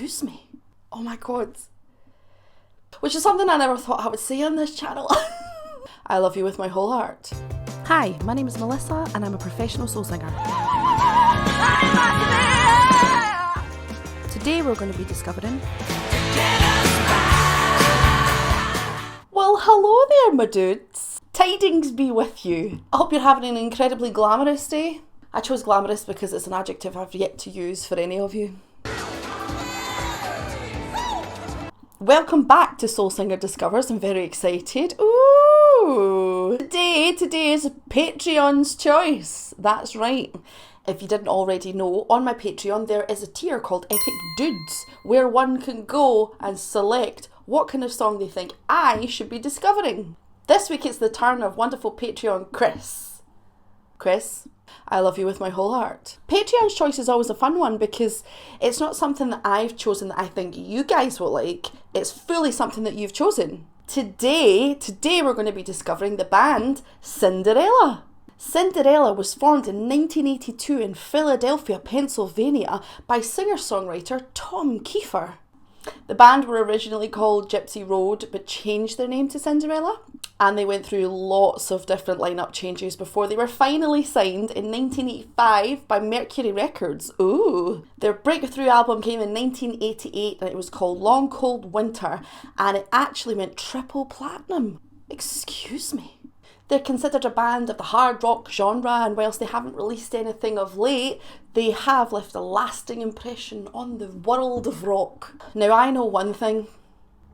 Excuse me. Oh my god. Which is something I never thought I would say on this channel. I love you with my whole heart. Hi, my name is Melissa and I'm a professional soul singer. Today we're going to be discovering... Well, hello there, my dudes. Tidings be with you. I hope you're having an incredibly glamorous day. I chose glamorous because it's an adjective I've yet to use for any of you. Welcome back to Soul Singer Discovers. I'm very excited. Ooh! Today is Patreon's choice. That's right. If you didn't already know, on my Patreon there is a tier called Epic Dudes, where one can go and select what kind of song they think I should be discovering. This week it's the turn of wonderful Patreon Chris. Chris, I love you with my whole heart. Patreon's choice is always a fun one because it's not something that I've chosen that I think you guys will like. It's fully something that you've chosen. Today we're going to be discovering the band Cinderella. Cinderella was formed in 1982 in Philadelphia, Pennsylvania by singer-songwriter Tom Kiefer. The band were originally called Gypsy Road but changed their name to Cinderella, and they went through lots of different lineup changes before they were finally signed in 1985 by Mercury Records. Ooh! Their breakthrough album came in 1988 and it was called Long Cold Winter, and it actually went triple platinum. Excuse me. They're considered a band of the hard rock genre, and whilst they haven't released anything of late, they have left a lasting impression on the world of rock. Now, I know one thing.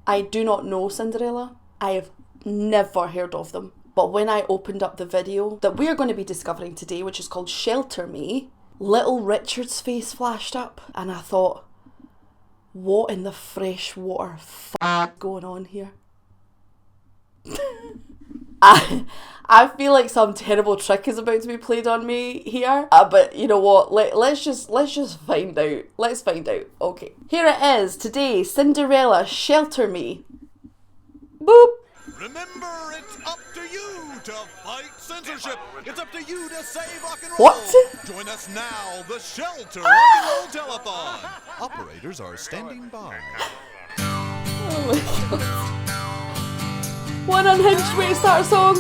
I do not know Cinderella. I have never heard of them. But when I opened up the video that we're going to be discovering today, which is called Shelter Me, Little Richard's face flashed up, and I thought, what in the fresh water f*** going on here? I feel like some terrible trick is about to be played on me here, but you know what, let's just find out. Let's find out. Okay, here it is today, Cinderella, Shelter Me. Boop. Remember, it's up to you to fight censorship. It's up to you to save rock and roll. What? Join us now, the Shelter Rock and Roll Telethon. Operators are standing by. Oh my god. One unhinged way to start a song.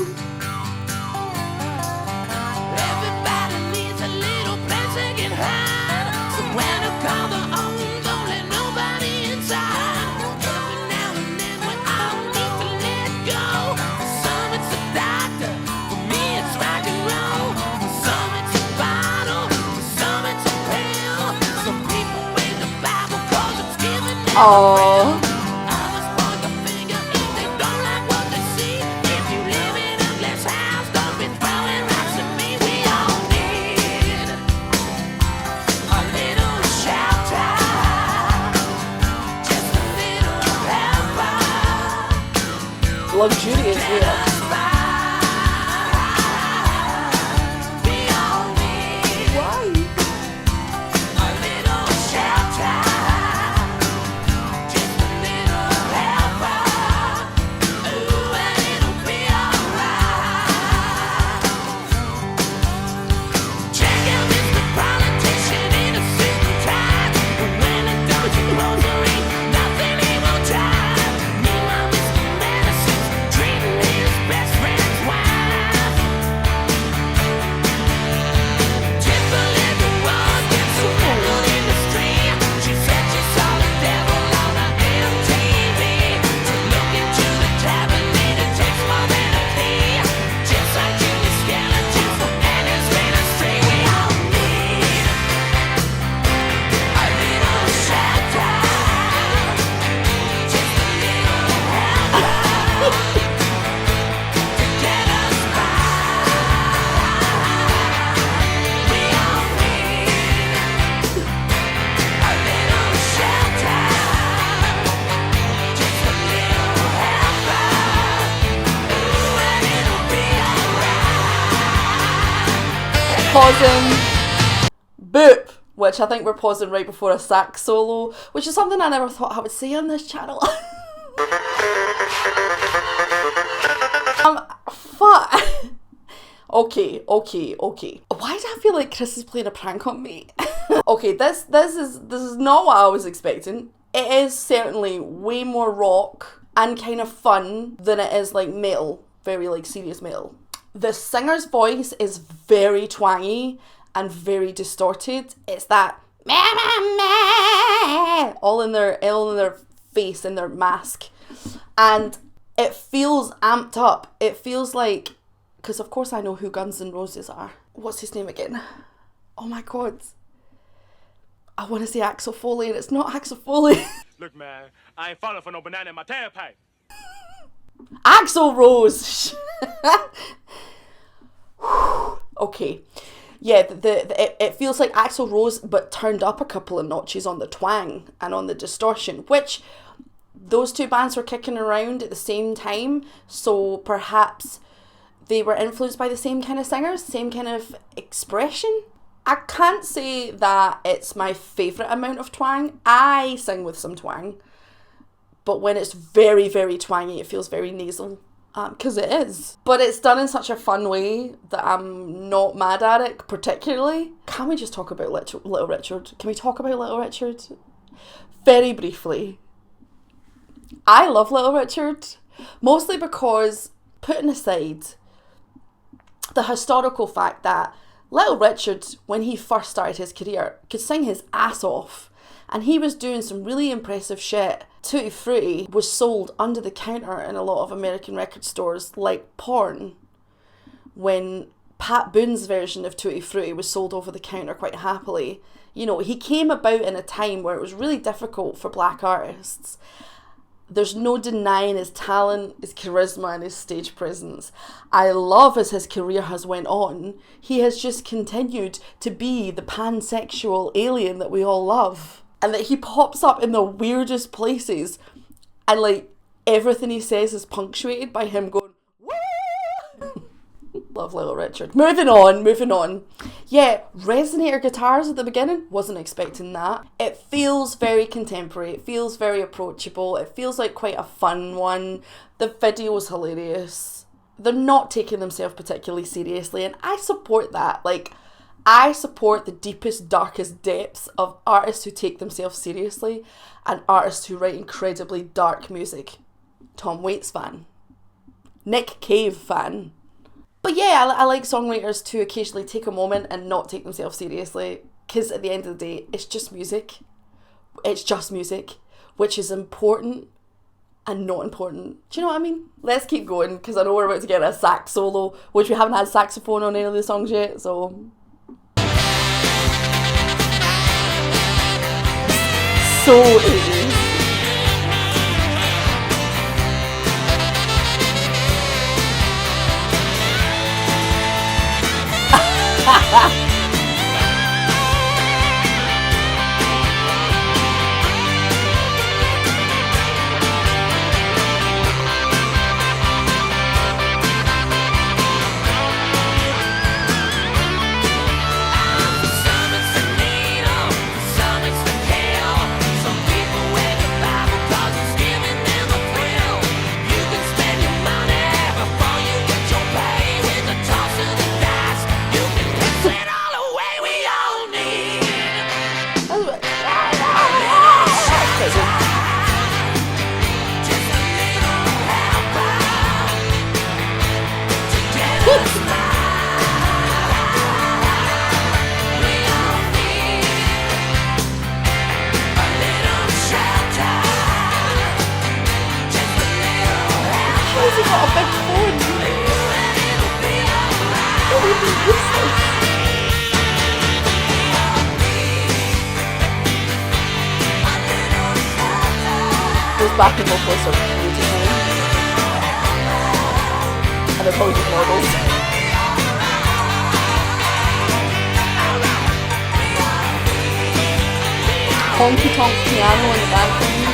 Everybody needs a little place they can hide. So when I call the own, don't let nobody inside. Every now and then we all need to let go. For some it's a doctor, for me it's rock and roll. For some it's a bottle, for some it's a pill. Some people read the Bible 'cause it's giving them a thrill. Others point the finger if they don't like what they see. If you live in a glass house, don't be throwing rocks at me. We all need a little shelter, just a little helper. Luxurious here. We all need Why? a little shelter, just a little helper. Ooh, and it'll be alright. Check out Mr. Politician in a suit and tie. But when it goes to grocery, nothing he won't try. Meanwhile, Mr. Medicine's treating his best friend's wife. Tipper let the road get so tangled in the stream. She said she saw the devil on the MTV. To look into the cabinet, it takes more than a key. Just like Jimmy Skeletons and his ministry, we all need a little shelter, just a little helper to get us by. We all need a little shelter, just a little helper. Ooh, and it'll be alright. Pausing. Boop. Which I think we're pausing right before a sax solo, which is something I never thought I would say on this channel. Fuck. Okay. Why do I feel like Chris is playing a prank on me? Okay, this is not what I was expecting. It is certainly way more rock and kind of fun than it is like metal, very like serious metal. The singer's voice is very twangy and very distorted. It's that all in their face, in their mask, and it feels amped up. It feels like, because of course I know who Guns N' Roses are. What's his name again? Oh my god. I want to say Axel Foley, and it's not Axel Foley. Look, man, I ain't falling for no banana in my tailpipe. Axl Rose. Okay. Yeah, it feels like Axl Rose, but turned up a couple of notches on the twang and on the distortion, which those two bands were kicking around at the same time, so perhaps they were influenced by the same kind of singers, same kind of expression. I can't say that it's my favourite amount of twang. I sing with some twang, but when it's very, very twangy, it feels very nasal. Because it is. But it's done in such a fun way that I'm not mad at it particularly. Can we just talk about Little Richard? Can we talk about Little Richard? Very briefly. I love Little Richard, mostly because, putting aside the historical fact that Little Richard, when he first started his career, could sing his ass off, and he was doing some really impressive shit. Tutti Frutti was sold under the counter in a lot of American record stores like porn, when Pat Boone's version of Tutti Frutti was sold over the counter quite happily. You know, he came about in a time where it was really difficult for black artists. There's no denying his talent, his charisma and his stage presence. I love as his career has went on, he has just continued to be the pansexual alien that we all love. And that he pops up in the weirdest places, and like everything he says is punctuated by him going, woo! Love Little Richard. Moving on. Yeah, resonator guitars at the beginning, wasn't expecting that. It feels very contemporary, it feels very approachable, it feels like quite a fun one. The video's hilarious. They're not taking themselves particularly seriously, and I support that. Like, I support the deepest, darkest depths of artists who take themselves seriously and artists who write incredibly dark music. Tom Waits fan. Nick Cave fan. But yeah, I like songwriters to occasionally take a moment and not take themselves seriously, because at the end of the day, it's just music. It's just music, which is important and not important. Do you know what I mean? Let's keep going, because I know we're about to get a sax solo, which we haven't had saxophone on any of the songs yet, so... So 80s. Those backing vocals are beautiful. And they're probably just models. Honky tonk piano in the background.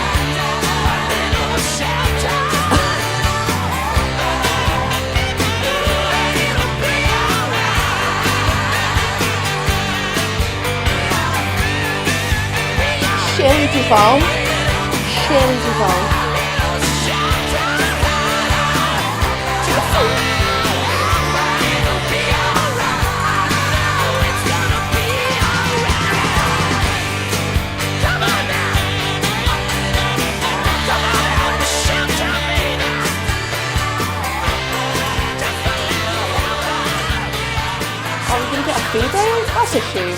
Shelley Duvall. Shelley Duvall. That's a shame.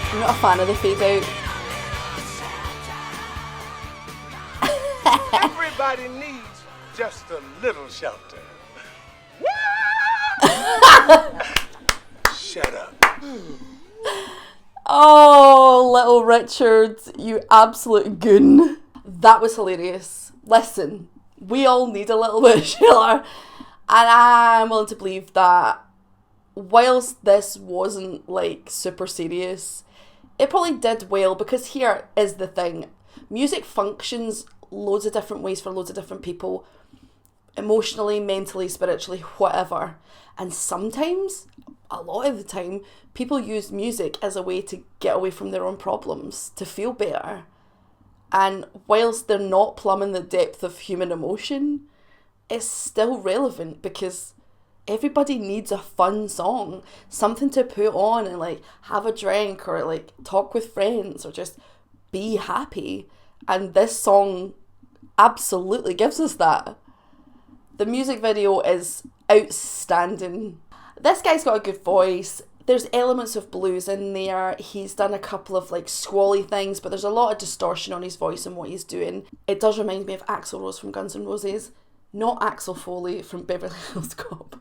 I'm not a fan of the fade out. Everybody needs just a little shelter. Shut up. Oh, little Richard, you absolute goon. That was hilarious. Listen, we all need a little bit of shelter. And I'm willing to believe that whilst this wasn't like super serious, it probably did well, because here is the thing. Music functions loads of different ways for loads of different people. Emotionally, mentally, spiritually, whatever. And sometimes, a lot of the time, people use music as a way to get away from their own problems, to feel better. And whilst they're not plumbing the depth of human emotion, it's still relevant, because everybody needs a fun song, something to put on and like have a drink or like talk with friends or just be happy. And this song absolutely gives us that. The music video is outstanding. This guy's got a good voice. There's elements of blues in there. He's done a couple of like squally things, but there's a lot of distortion on his voice and what he's doing. It does remind me of Axl Rose from Guns N' Roses, not Axel Foley from Beverly Hills Cop.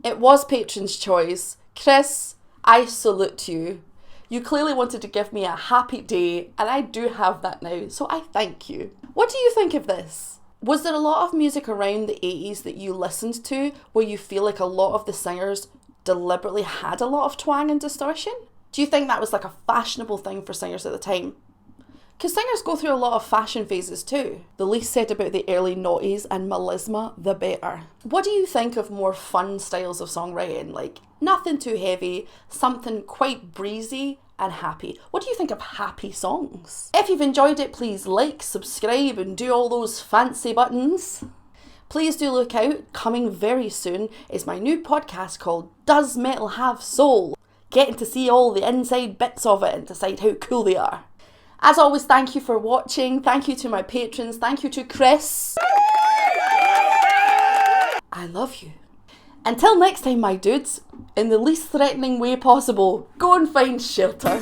It was Patron's choice. Chris, I salute you. You clearly wanted to give me a happy day, and I do have that now, so I thank you. What do you think of this? Was there a lot of music around the 80s that you listened to where you feel like a lot of the singers deliberately had a lot of twang and distortion? Do you think that was like a fashionable thing for singers at the time? Because singers go through a lot of fashion phases too. The least said about the early noughties and melisma, the better. What do you think of more fun styles of songwriting? Like nothing too heavy, something quite breezy and happy. What do you think of happy songs? If you've enjoyed it, please like, subscribe and do all those fancy buttons. Please do look out. Coming very soon is my new podcast called Does Metal Have Soul? Getting to see all the inside bits of it and decide how cool they are. As always, thank you for watching. Thank you to my patrons. Thank you to Chris. I love you. Until next time, my dudes, in the least threatening way possible, go and find shelter.